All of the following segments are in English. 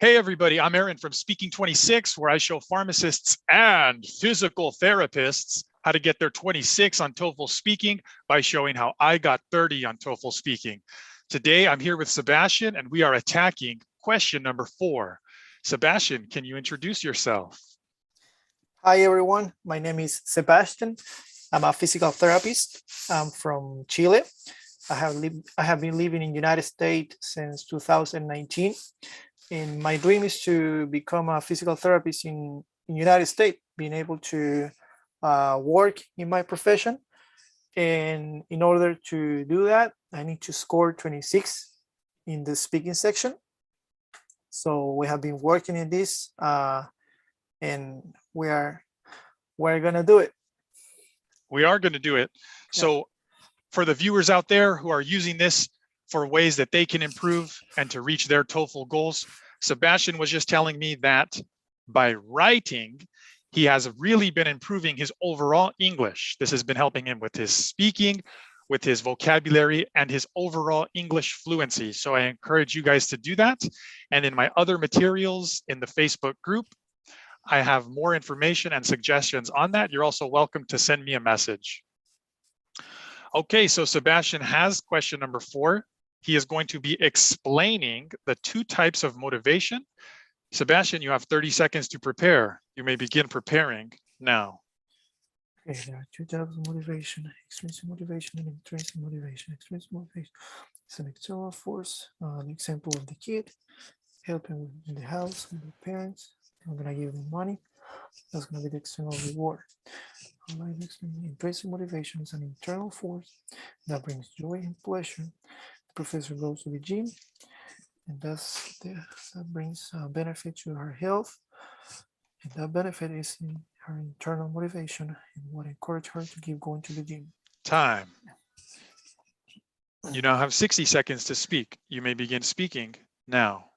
Hey everybody, I'm Aaron from Speaking 26, where I show pharmacists and physical therapists how to get their 26 on TOEFL Speaking by showing how I got 30 on TOEFL Speaking. Today, I'm here with Sebastian and we are attacking question number 4. Sebastian, can you introduce yourself? Hi everyone, my name is Sebastian. I'm a physical therapist. I'm from Chile. I have been living in the United States since 2019. And my dream is to become a physical therapist in the United States, being able to work in my profession. And in order to do that, I need to score 26 in the speaking section. So we have been working in this and we're gonna do it. We are going to do it. So for the viewers out there who are using this for ways that they can improve and to reach their TOEFL goals, Sebastian was just telling me that by writing, he has really been improving his overall English. This has been helping him with his speaking, with his vocabulary, and his overall English fluency. So I encourage you guys to do that. And in my other materials in the Facebook group, I have more information and suggestions on that. You're also welcome to send me a message. Okay, so Sebastian has question number 4. He is going to be explaining the 2 types of motivation. Sebastian, you have 30 seconds to prepare. You may begin preparing now. Okay, there are 2 types of motivation: extrinsic motivation and intrinsic motivation. Extrinsic motivation is an external force. An example of the kid helping in the house with the parents. I'm gonna give them money. That's gonna be the external reward. Intrinsic motivation is an internal force that brings joy and pleasure. The professor goes to the gym, and that brings benefit to her health, and that benefit is in her internal motivation and what encouraged her to keep going to the gym. Time. You now have 60 seconds to speak. You may begin speaking now.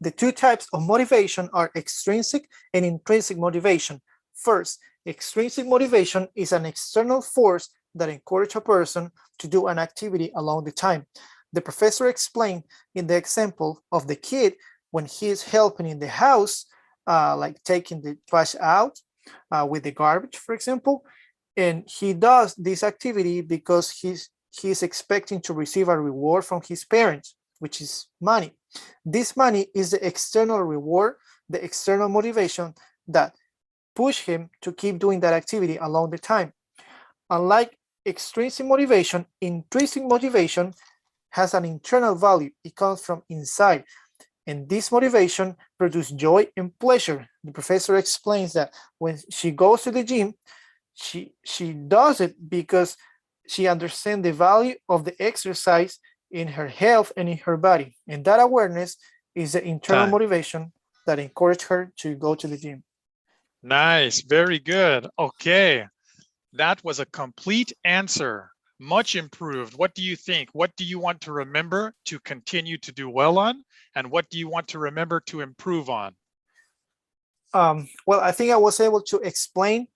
The 2 types of motivation are extrinsic and intrinsic motivation. First, extrinsic motivation is an external force that encourages a person to do an activity along the time. The professor explained in the example of the kid when he is helping in the house, like taking the trash out with the garbage, for example, and he does this activity because he's expecting to receive a reward from his parents, which is money. This money is the external reward, the external motivation that push him to keep doing that activity along the time. Unlike extrinsic motivation, intrinsic motivation has an internal value. It comes from inside. And this motivation produces joy and pleasure. The professor explains that when she goes to the gym, she does it because she understands the value of the exercise in her health and in her body. And that awareness is the internal motivation that encouraged her to go to the gym. Nice, very good. Okay, that was a complete answer. Much improved. What do you think? What do you want to remember to continue to do well on? And what do you want to remember to improve on? Well, I think I was able to explain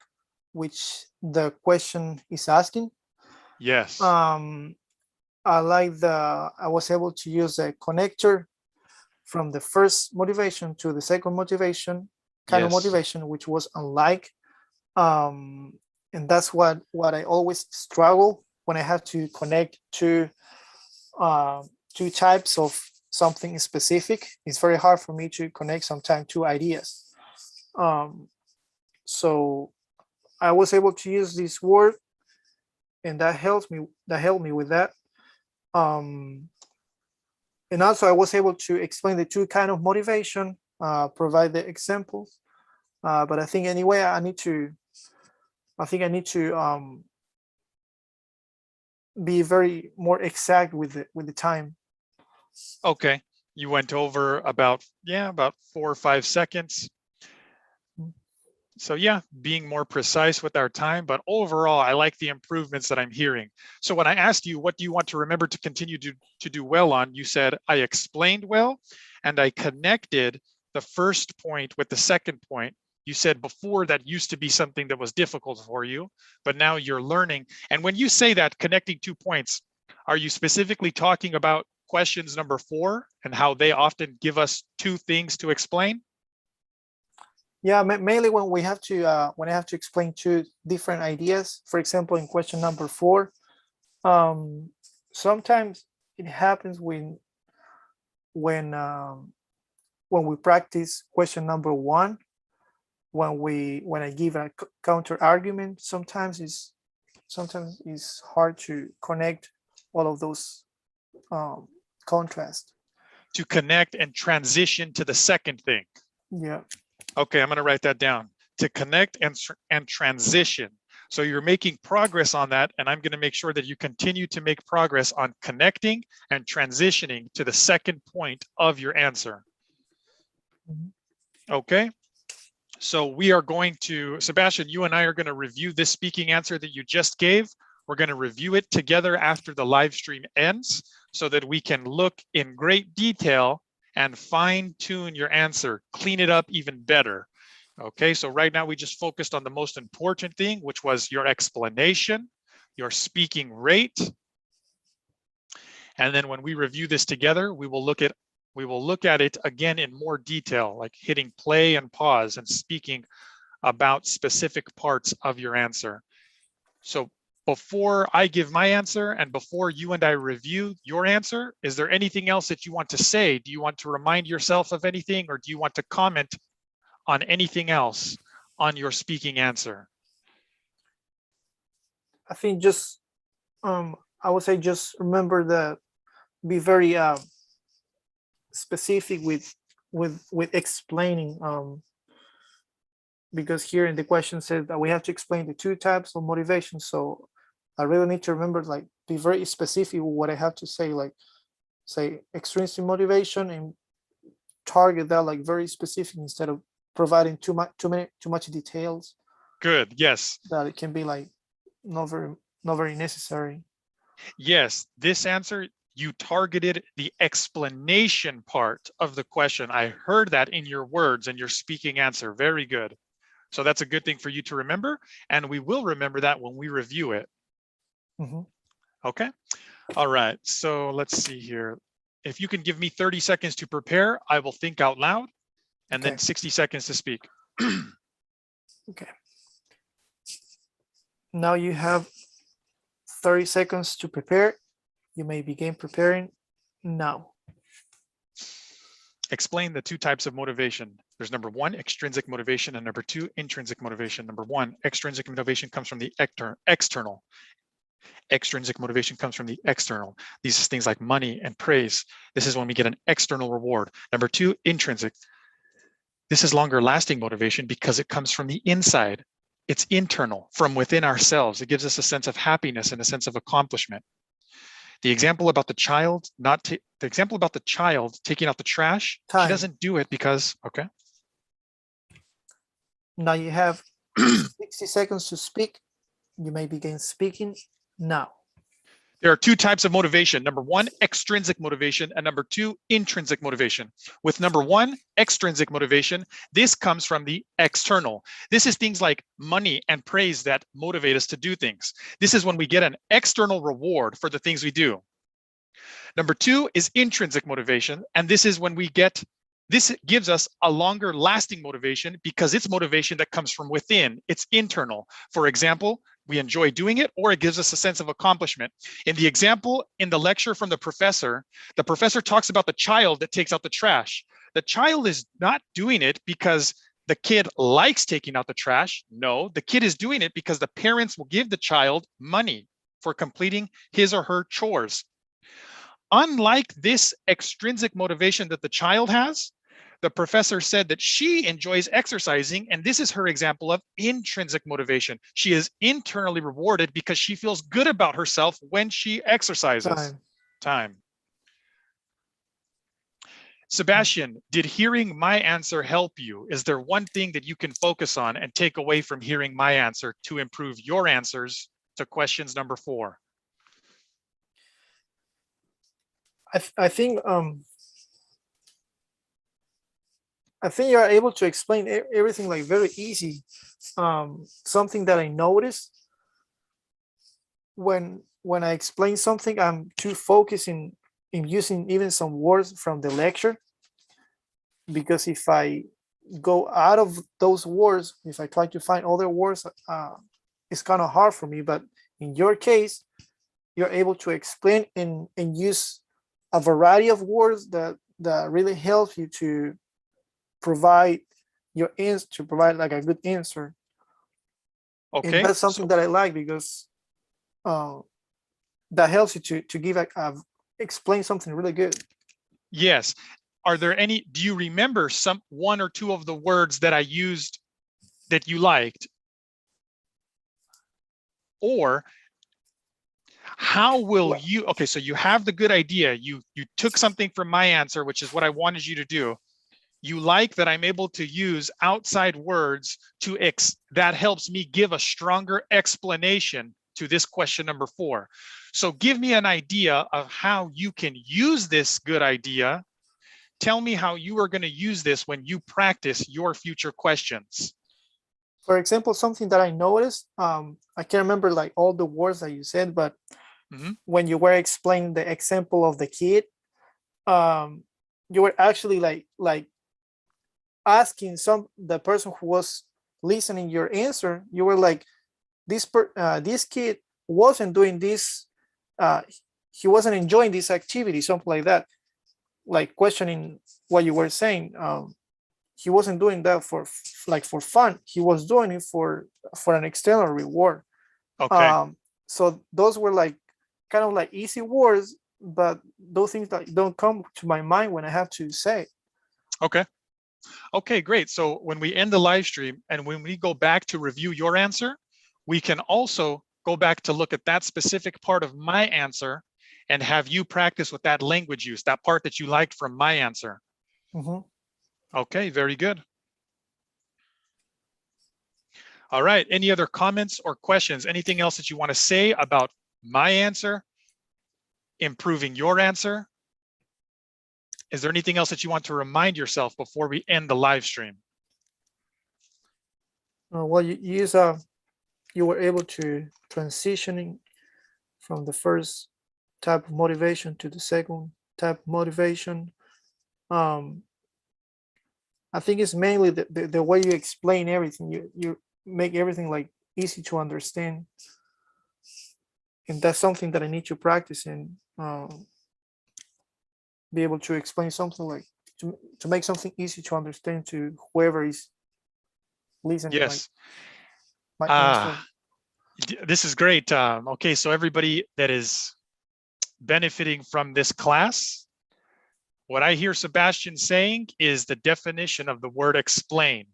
which the question is asking. Yes. I was able to use a connector from the first motivation to the second motivation kind of motivation, which was unlike. And that's what I always struggle when I have to connect two types of something specific. It's very hard for me to connect sometimes 2 ideas. So I was able to use this word, and that helped me with that. And also I was able to explain the 2 kind of motivation, provide the examples. But I think anyway, I need to be very more exact with the time. Okay, you went over about 4 or 5 seconds. So yeah, being more precise with our time, but overall, I like the improvements that I'm hearing. So when I asked you, what do you want to remember to continue to do well on, you said, I explained well, and I connected the first point with the second point. You said before that used to be something that was difficult for you, but now you're learning. And when you say that, connecting 2 points, are you specifically talking about questions number 4 and how they often give us 2 things to explain? Yeah, mainly when I have to explain 2 different ideas. For example, in question number 4, sometimes it happens when we practice question number 1, when I give a counter argument, sometimes it's hard to connect all of those contrast. To connect and transition to the second thing. Yeah. Okay, I'm going to write that down. To connect and transition. So you're making progress on that, and I'm going to make sure that you continue to make progress on connecting and transitioning to the second point of your answer. Okay, so we are going to, Sebastian, you and I are going to review this speaking answer that you just gave. We're going to review it together after the live stream ends so that we can look in great detail and fine tune your answer, clean it up even better. Okay, so right now we just focused on the most important thing, which was your explanation, your speaking rate. And then when we review this together, we will look at it again in more detail, like hitting play and pause and speaking about specific parts of your answer. So before I give my answer and before you and I review your answer, is there anything else that you want to say? Do you want to remind yourself of anything, or do you want to comment on anything else on your speaking answer? I think just I would say just remember that be very specific with explaining, because here in the question says that we have to explain the 2 types of motivation. So I really need to remember, like, be very specific with what I have to say, like say extrinsic motivation, and target that like very specific instead of providing too much details. Good. Yes. That it can be like not very necessary. Yes, this answer, you targeted the explanation part of the question. I heard that in your words and your speaking answer. Very good. So that's a good thing for you to remember, and we will remember that when we review it. Okay. All right. So let's see here. If you can give me 30 seconds to prepare, I will think out loud, and then 60 seconds to speak. Okay. Now you have 30 seconds to prepare. You may begin preparing now. Explain the 2 types of motivation. There's number 1, extrinsic motivation, and number 2, intrinsic motivation. Number 1, extrinsic motivation comes from the external. Extrinsic motivation comes from the external. These are things like money and praise. This is when we get an external reward. Number 2, intrinsic. This is longer lasting motivation because it comes from the inside. It's internal, from within ourselves. It gives us a sense of happiness and a sense of accomplishment. The example about the child taking out the trash, Time. she doesn't do it because, okay. Now you have 60 seconds to speak. You may begin speaking now. There are 2 types of motivation. Number 1, extrinsic motivation, and number 2, intrinsic motivation. With number 1, extrinsic motivation, this comes from the external. This is things like money and praise that motivate us to do things. This is when we get an external reward for the things we do. Number 2 is intrinsic motivation, and this is when this gives us a longer lasting motivation because it's motivation that comes from within. It's internal. For example, we enjoy doing it, or it gives us a sense of accomplishment. In the example in the lecture from the professor talks about the child that takes out the trash. The child is not doing it because the kid likes taking out the trash. No, the kid is doing it because the parents will give the child money for completing his or her chores. Unlike this extrinsic motivation that the child has, the professor said that she enjoys exercising, and this is her example of intrinsic motivation. She is internally rewarded because she feels good about herself when she exercises. Time. Sebastian, did hearing my answer help you? Is there one thing that you can focus on and take away from hearing my answer to improve your answers to questions number 4? I think you are able to explain everything like very easy. Something that I noticed when I explain something, I'm too focused in in using even some words from the lecture, because if I go out of those words, if I try to find other words, it's kind of hard for me. But in your case, you're able to explain and use a variety of words that really help you to provide your answer, to provide like a good answer. And Okay. that's something that I like, because that helps you to give explain something really good. Yes. Are there any, do you remember one or two of the words that I used that you liked? Or how will you, okay, so you have the good idea. You took something from my answer, which is what I wanted you to do. You like that I'm able to use outside words that helps me give a stronger explanation to this question number 4. So give me an idea of how you can use this good idea. Tell me how you are going to use this when you practice your future questions. For example, something that I noticed, I can't remember like all the words that you said, but when you were explaining the example of the kid, you were actually like asking the person who was listening your answer. You were like, this kid wasn't doing this, he wasn't enjoying this activity, something like that, like questioning what you were saying. He wasn't doing that for fun. He was doing it for an external reward. Okay. So those were like kind of like easy words, but those things that don't come to my mind when I have to say. Okay. Okay, great. So when we end the live stream and when we go back to review your answer, we can also go back to look at that specific part of my answer and have you practice with that language use, that part that you liked from my answer. Okay, very good. All right, any other comments or questions? Anything else that you want to say about my answer, improving your answer? Is there anything else that you want to remind yourself before we end the live stream? Well, you were able to transitioning from the first type of motivation to the second type of motivation. I think it's mainly the way you explain everything. You make everything like easy to understand, and that's something that I need to practice and be able to explain something like to make something easy to understand to whoever is listening. Yes. My answer. This is great. Okay, so everybody that is benefiting from this class, what I hear Sebastian saying is the definition of the word explain.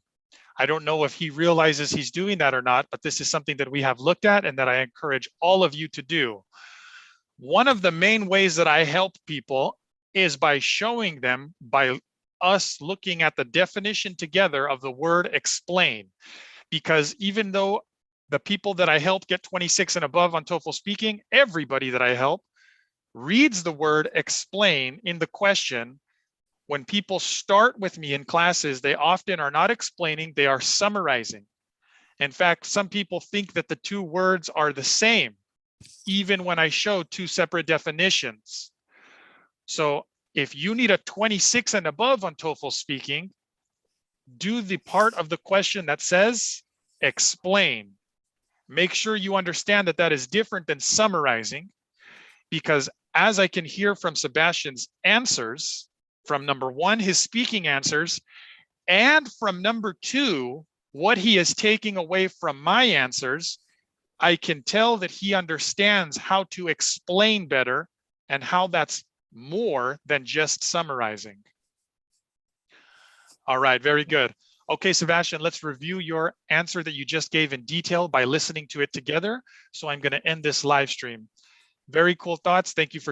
I don't know if he realizes he's doing that or not, but this is something that we have looked at and that I encourage all of you to do. One of the main ways that I help people is by showing them, by us looking at the definition together of the word explain. Because even though the people that I help get 26 and above on TOEFL Speaking, everybody that I help reads the word explain in the question. When people start with me in classes, they often are not explaining, they are summarizing. In fact, some people think that the two words are the same, even when I show two separate definitions. So if you need a 26 and above on TOEFL Speaking, do the part of the question that says explain. Make sure you understand that that is different than summarizing, because as I can hear from Sebastian's answers, from number 1, his speaking answers, and from number 2, what he is taking away from my answers, I can tell that he understands how to explain better and how that's more than just summarizing. All right, very good. Okay, Sebastian, let's review your answer that you just gave in detail by listening to it together. So I'm going to end this live stream. Very cool thoughts. Thank you for